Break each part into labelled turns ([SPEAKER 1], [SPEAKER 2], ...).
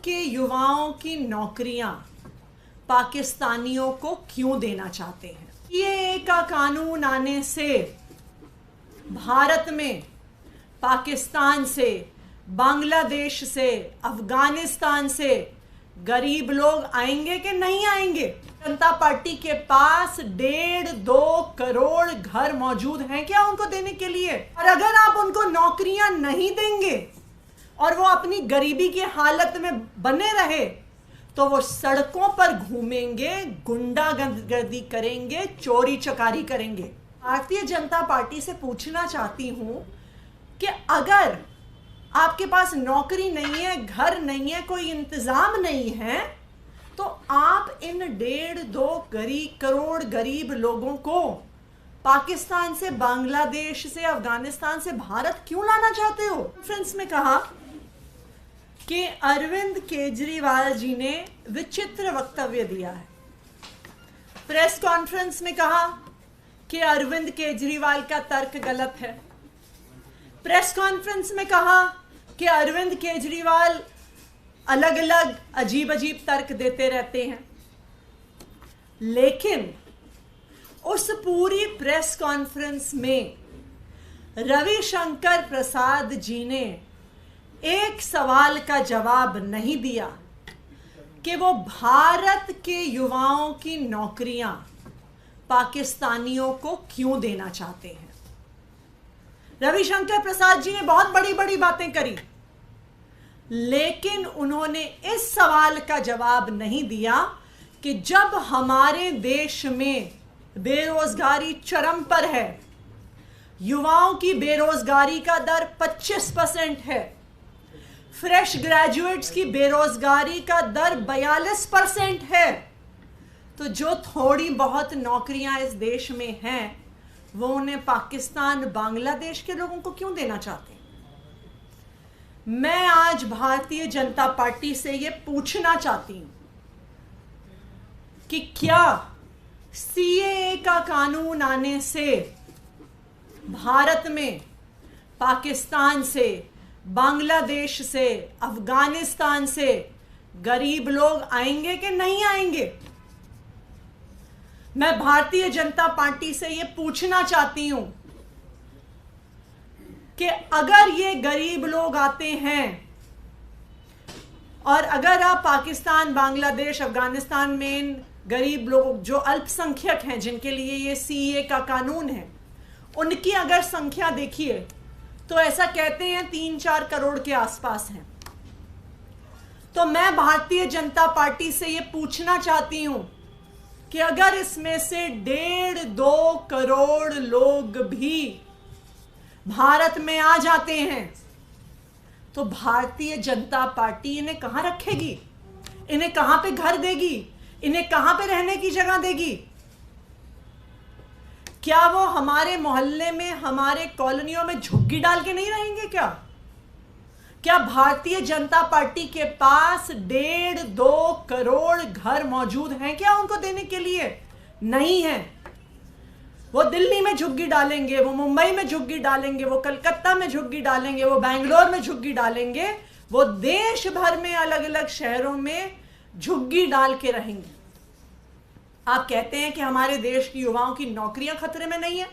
[SPEAKER 1] के युवाओं की नौकरियां पाकिस्तानियों को क्यों देना चाहते हैं? सीएए का कानून आने से भारत में पाकिस्तान से, बांग्लादेश से, अफगानिस्तान से गरीब लोग आएंगे कि नहीं आएंगे? जनता पार्टी के पास 1.5-2 करोड़ घर मौजूद हैं क्या उनको देने के लिए? और अगर आप उनको नौकरियां नहीं देंगे और वो अपनी गरीबी की हालत में बने रहे तो वो सड़कों पर घूमेंगे, गुंडागर्दी करेंगे, चोरी चकारी करेंगे। भारतीय जनता पार्टी से पूछना चाहती हूं कि अगर आपके पास नौकरी नहीं है, घर नहीं है, कोई इंतजाम नहीं है, तो आप इन 1.5-2 करोड़ गरीब लोगों को पाकिस्तान से, बांग्लादेश से, अफगानिस्तान से भारत क्यों लाना चाहते हो? कॉन्फ्रेंस में कहा कि अरविंद केजरीवाल जी ने विचित्र वक्तव्य दिया है। प्रेस कॉन्फ्रेंस में कहा कि अरविंद केजरीवाल का तर्क गलत है। प्रेस कॉन्फ्रेंस में कहा कि अरविंद केजरीवाल अलग अलग अजीब अजीब तर्क देते रहते हैं। लेकिन उस पूरी प्रेस कॉन्फ्रेंस में रविशंकर प्रसाद जी ने एक सवाल का जवाब नहीं दिया कि वो भारत के युवाओं की नौकरियां पाकिस्तानियों को क्यों देना चाहते हैं। रविशंकर प्रसाद जी ने बहुत बड़ी बड़ी बातें करी, लेकिन उन्होंने इस सवाल का जवाब नहीं दिया कि जब हमारे देश में बेरोजगारी चरम पर है, युवाओं की बेरोजगारी का दर 25% है, फ्रेश ग्रेजुएट्स की बेरोजगारी का दर 42% है, तो जो थोड़ी बहुत नौकरियां इस देश में हैं वो उन्हें पाकिस्तान, बांग्लादेश के लोगों को क्यों देना चाहते हैं? मैं आज भारतीय जनता पार्टी से ये पूछना चाहती हूं कि क्या सीएए का कानून आने से भारत में पाकिस्तान से, बांग्लादेश से, अफगानिस्तान से गरीब लोग आएंगे कि नहीं आएंगे? मैं भारतीय जनता पार्टी से यह पूछना चाहती हूं कि अगर ये गरीब लोग आते हैं और अगर आप पाकिस्तान, बांग्लादेश, अफगानिस्तान में गरीब लोग जो अल्पसंख्यक हैं जिनके लिए ये सीएए का कानून है, उनकी अगर संख्या देखिए तो ऐसा कहते हैं 3-4 करोड़ के आसपास हैं। तो मैं भारतीय जनता पार्टी से ये पूछना चाहती हूं कि अगर इसमें से 1.5-2 करोड़ लोग भी भारत में आ जाते हैं तो भारतीय जनता पार्टी इन्हें कहां रखेगी? इन्हें कहां पे घर देगी? इन्हें कहां पे रहने की जगह देगी? क्या वो हमारे मोहल्ले में, हमारे कॉलोनियों में झुग्गी डाल के नहीं रहेंगे क्या? क्या भारतीय जनता पार्टी के पास 1.5-2 करोड़ घर मौजूद हैं क्या उनको देने के लिए? नहीं है। वो दिल्ली में झुग्गी डालेंगे, वो मुंबई में झुग्गी डालेंगे, वो कलकत्ता में झुग्गी डालेंगे, वो बेंगलोर में झुग्गी डालेंगे, वो देश भर में अलग अलग शहरों में झुग्गी डाल के रहेंगे। आप कहते हैं कि हमारे देश की युवाओं की नौकरियां खतरे में नहीं है,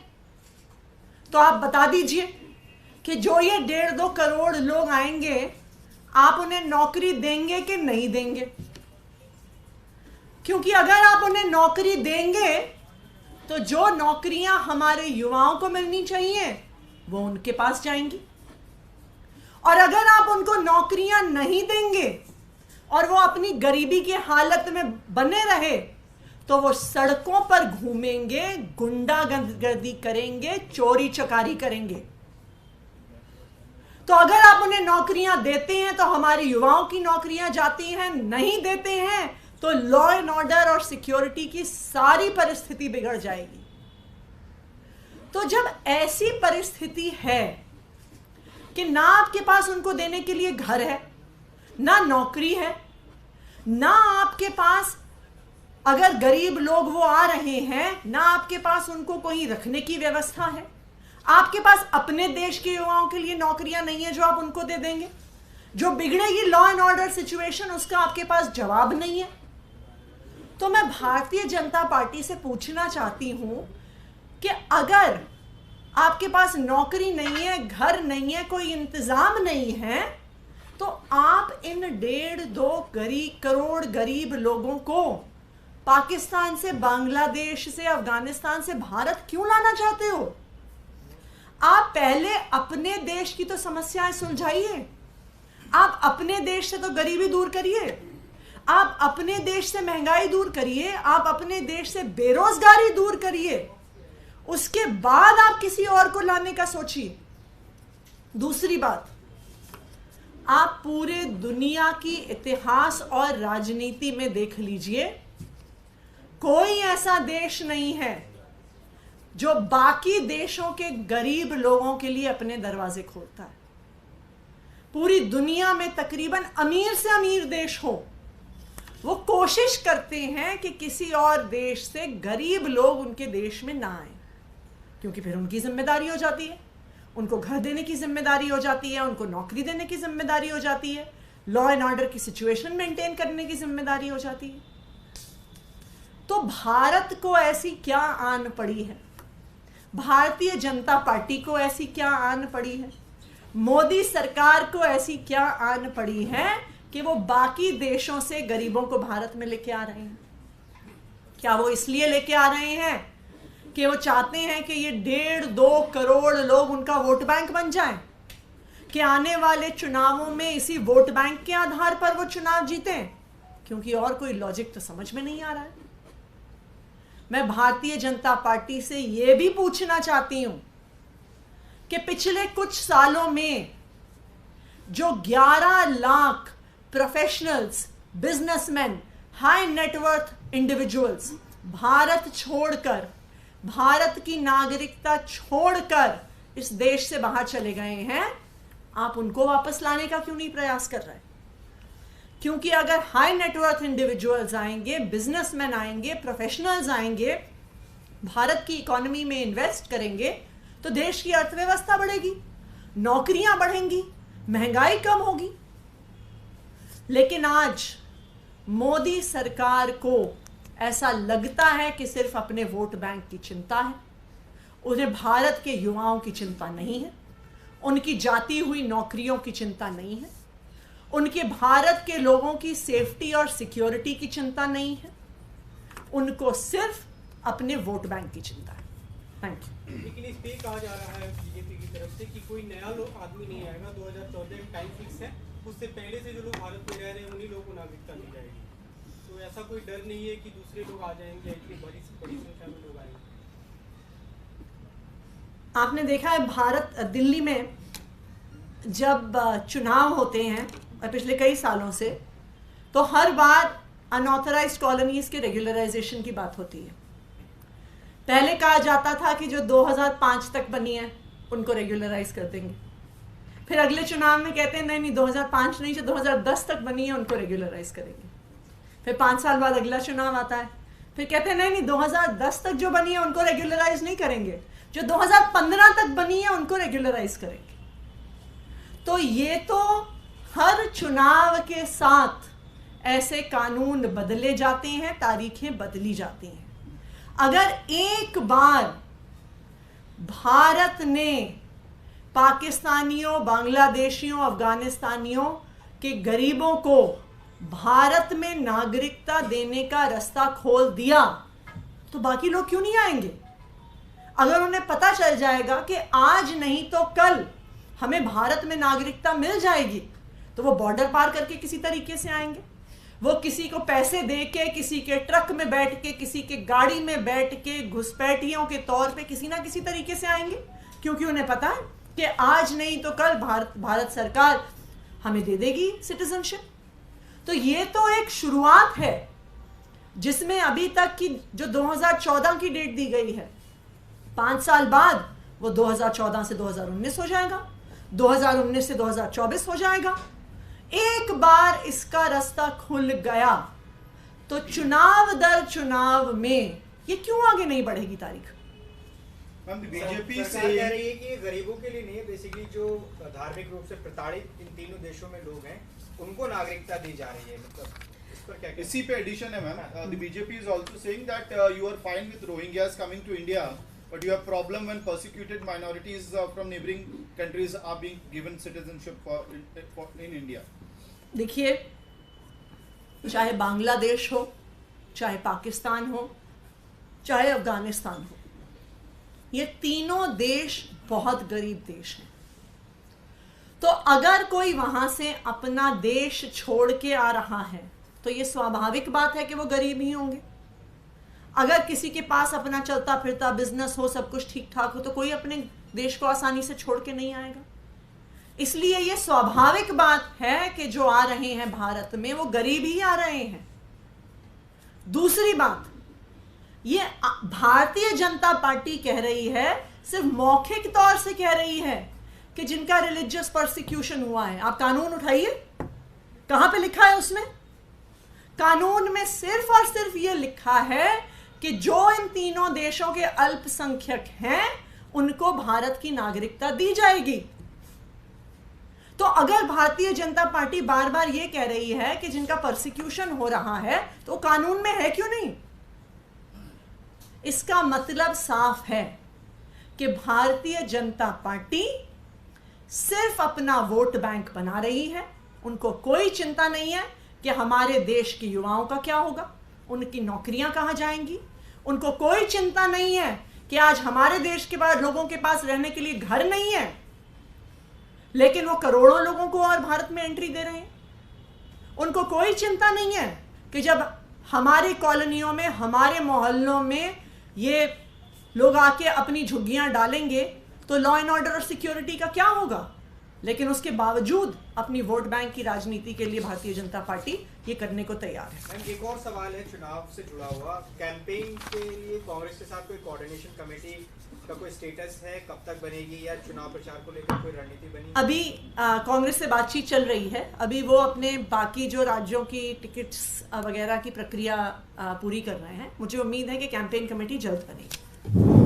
[SPEAKER 1] तो आप बता दीजिए कि जो ये 1.5-2 करोड़ लोग आएंगे, आप उन्हें नौकरी देंगे कि नहीं देंगे? क्योंकि अगर आप उन्हें नौकरी देंगे तो जो नौकरियां हमारे युवाओं को मिलनी चाहिए वो उनके पास जाएंगी, और अगर आप उनको नौकरियां नहीं देंगे और वो अपनी गरीबी की हालत में बने रहे तो वो सड़कों पर घूमेंगे, गुंडागर्दी करेंगे, चोरी चकारी करेंगे। तो अगर आप उन्हें नौकरियां देते हैं तो हमारे युवाओं की नौकरियां जाती हैं, नहीं देते हैं तो लॉ एंड ऑर्डर और सिक्योरिटी की सारी परिस्थिति बिगड़ जाएगी। तो जब ऐसी परिस्थिति है कि ना आपके पास उनको देने के लिए घर है, ना नौकरी है, ना आपके पास, अगर गरीब लोग वो आ रहे हैं, ना आपके पास उनको कोई रखने की व्यवस्था है, आपके पास अपने देश के युवाओं के लिए नौकरियां नहीं है जो आप उनको दे देंगे, जो बिगड़ेगी लॉ एंड ऑर्डर सिचुएशन, उसका आपके पास जवाब नहीं है। तो मैं भारतीय जनता पार्टी से पूछना चाहती हूं कि अगर आपके पास नौकरी नहीं है, घर नहीं है, कोई इंतजाम नहीं है, तो आप इन 1.5-2 करोड़ गरीब लोगों को पाकिस्तान से, बांग्लादेश से, अफगानिस्तान से भारत क्यों लाना चाहते हो? आप पहले अपने देश की तो समस्याएं सुलझाइए। आप अपने देश से तो गरीबी दूर करिए, आप अपने देश से महंगाई दूर करिए, आप अपने देश से बेरोजगारी दूर करिए, उसके बाद आप किसी और को लाने का सोचिए। दूसरी बात, आप पूरे दुनिया की इतिहास और राजनीति में देख लीजिए, कोई ऐसा देश नहीं है जो बाकी देशों के गरीब लोगों के लिए अपने दरवाजे खोलता है। पूरी दुनिया में तकरीबन अमीर से अमीर देश हो, वो कोशिश करते हैं कि किसी और देश से गरीब लोग उनके देश में ना आए, क्योंकि फिर उनकी जिम्मेदारी हो जाती है, उनको घर देने की जिम्मेदारी हो जाती है, उनको नौकरी देने की जिम्मेदारी हो जाती है, लॉ एंड ऑर्डर की सिचुएशन मेंटेन करने की जिम्मेदारी हो जाती है। तो भारत को ऐसी क्या आन पड़ी है, भारतीय जनता पार्टी को ऐसी क्या आन पड़ी है, मोदी सरकार को ऐसी क्या आन पड़ी है कि वो बाकी देशों से गरीबों को भारत में लेके आ रहे हैं? क्या वो इसलिए लेके आ रहे हैं कि वो चाहते हैं कि ये 1.5-2 करोड़ लोग उनका वोट बैंक बन जाएं, कि आने वाले चुनावों में इसी वोट बैंक के आधार पर वो चुनाव जीतें? क्योंकि और कोई लॉजिक तो समझ में नहीं आ रहा है। मैं भारतीय जनता पार्टी से यह भी पूछना चाहती हूं कि पिछले कुछ सालों में जो 11 lakh professionals, businessman, high net worth individuals Bharat छोड़कर, भारत की नागरिकता छोड़कर इस देश से बाहर चले गए हैं, आप उनको वापस लाने का क्यों नहीं प्रयास कर रहे? क्योंकि अगर हाई नेटवर्थ इंडिविजुअल्स आएंगे, बिजनेसमैन आएंगे, प्रोफेशनल्स आएंगे, भारत की इकोनॉमी में इन्वेस्ट करेंगे, तो देश की अर्थव्यवस्था बढ़ेगी, नौकरियां बढ़ेंगी, महंगाई कम होगी। लेकिन आज मोदी सरकार को ऐसा लगता है कि सिर्फ अपने वोट बैंक की चिंता है, उन्हें भारत के युवाओं की चिंता नहीं है, उनकी जाती हुई नौकरियों की चिंता नहीं है, उनके भारत के लोगों की सेफ्टी और सिक्योरिटी की चिंता नहीं है, उनको सिर्फ अपने वोट बैंक की चिंता है। Thank you.
[SPEAKER 2] लेकिन इस पे कहा जा रहा है बीजेपी की तरफ से कि कोई नया आदमी नहीं आएगा, 2014 टाइम फिक्स है, उससे पहले से जो लोग भारत में रह रहे हैं उन्हीं लोगों को नागरिकता दी जाएगी। तो ऐसा कोई डर नहीं है कि दूसरे लोग आ जाएंगे, इतनी बड़ी संख्या में लोग आएंगे?
[SPEAKER 1] आपने देखा है भारत, दिल्ली में जब चुनाव होते हैं पिछले कई सालों से, तो हर बार अनऑथराइज्ड कॉलोनीज के रेगुलराइजेशन की बात होती है। पहले कहा जाता था कि जो 2005 तक बनी है उनको रेगुलराइज कर देंगे, फिर अगले चुनाव में कहते हैं नहीं नहीं 2005 नहीं, जो 2010 तक बनी है उनको रेगुलराइज करेंगे। फिर 5 साल बाद अगला चुनाव आता है, फिर कहते हैं नहीं नहीं 2010 तक जो बनी है उनको रेगुलराइज नहीं करेंगे, जो 2015 तक बनी है उनको रेगुलराइज करेंगे। तो ये तो हर चुनाव के साथ ऐसे कानून बदले जाते हैं, तारीखें बदली जाती हैं। अगर एक बार भारत ने पाकिस्तानियों, बांग्लादेशियों, अफगानिस्तानियों के गरीबों को भारत में नागरिकता देने का रास्ता खोल दिया, तो बाकी लोग क्यों नहीं आएंगे? अगर उन्हें पता चल जाएगा कि आज नहीं तो कल हमें भारत में नागरिकता मिल जाएगी, तो वो बॉर्डर पार करके किसी तरीके से आएंगे। वो किसी को पैसे दे के, किसी के ट्रक में बैठ के, किसी के गाड़ी में बैठ के, घुसपैठियों के तौर पे किसी ना किसी तरीके से आएंगे, क्योंकि उन्हें पता है कि आज नहीं तो कल भारत सरकार हमें दे देगी सिटीजनशिप। तो ये तो एक शुरुआत है, जिसमें अभी तक की जो 2014 की डेट दी गई है, 5 साल बाद वो 2014 से 2019 हो जाएगा, 2019 से 2024 हो जाएगा। एक बार इसका रास्ता खुल गया तो चुनाव दर चुनाव में ये क्यों आगे नहीं बढ़ेगी तारीख?
[SPEAKER 3] हम बीजेपी
[SPEAKER 4] सरकार
[SPEAKER 3] से
[SPEAKER 4] कह रही है कि ये गरीबों के लिए नहीं है, बेसिकली जो धार्मिक रूप से प्रताड़ित इन तीनों देशों में लोग हैं उनको नागरिकता दी जा रही है, मतलब इस पर क्या
[SPEAKER 3] इसी पे एडिशन है ma'am. The BJP is also saying that you are fine with Rohingyas coming to India, but you have problem when persecuted minorities from neighboring countries are being given citizenship for in India.
[SPEAKER 1] देखिए, चाहे बांग्लादेश हो, चाहे पाकिस्तान हो, चाहे अफगानिस्तान हो, ये तीनों देश बहुत गरीब देश हैं. तो अगर कोई वहां से अपना देश छोड़ के आ रहा है तो ये स्वाभाविक बात है कि वो गरीब ही होंगे. अगर किसी के पास अपना चलता फिरता बिजनेस हो, सब कुछ ठीक ठाक हो, तो कोई अपने देश को आसानी से छोड़ के नहीं आएगा. इसलिए ये स्वाभाविक बात है कि जो आ रहे हैं भारत में वो गरीब ही आ रहे हैं. दूसरी बात, ये भारतीय जनता पार्टी कह रही है, सिर्फ मौखिक तौर से कह रही है कि जिनका रिलीजियस परसिक्यूशन हुआ है. आप कानून उठाइए, कहां पे लिखा है उसमें? कानून में सिर्फ और सिर्फ ये लिखा है कि जो इन तीनों देशों के अल्पसंख्यक हैं उनको भारत की नागरिकता दी जाएगी. तो अगर भारतीय जनता पार्टी बार बार ये कह रही है कि जिनका परसिक्यूशन हो रहा है तो कानून में है क्यों नहीं? इसका मतलब साफ है कि भारतीय जनता पार्टी सिर्फ अपना वोट बैंक बना रही है. उनको कोई चिंता नहीं है कि हमारे देश के युवाओं का क्या होगा, उनकी नौकरियां कहां जाएंगी. उनको कोई चिंता नहीं है कि आज हमारे देश के बाद लोगों के पास रहने के लिए घर नहीं है, लेकिन वो करोड़ों लोगों को और भारत में एंट्री दे रहे हैं. उनको कोई चिंता नहीं है कि जब हमारी कॉलोनियों में, हमारे मोहल्लों में ये लोग आके अपनी झुग्गियां डालेंगे तो लॉ एंड ऑर्डर और सिक्योरिटी का क्या होगा. लेकिन उसके बावजूद अपनी वोट बैंक की राजनीति के लिए भारतीय जनता पार्टी ये करने को तैयार है.
[SPEAKER 4] मैम, एक और सवाल है चुनाव से जुड़ा हुआ. कैंपेन के लिए कांग्रेस के साथ कोई कोऑर्डिनेशन कमेटी का कोई स्टेटस है, कब तक बनेगी, या चुनाव प्रचार को लेकर कोई रणनीति बनी?
[SPEAKER 1] अभी कांग्रेस से बातचीत चल रही है. अभी वो अपने बाकी जो राज्यों की टिकट्स वगैरह की प्रक्रिया पूरी कर रहे हैं. मुझे उम्मीद है कि कैंपेन कमेटी जल्द बनेगी.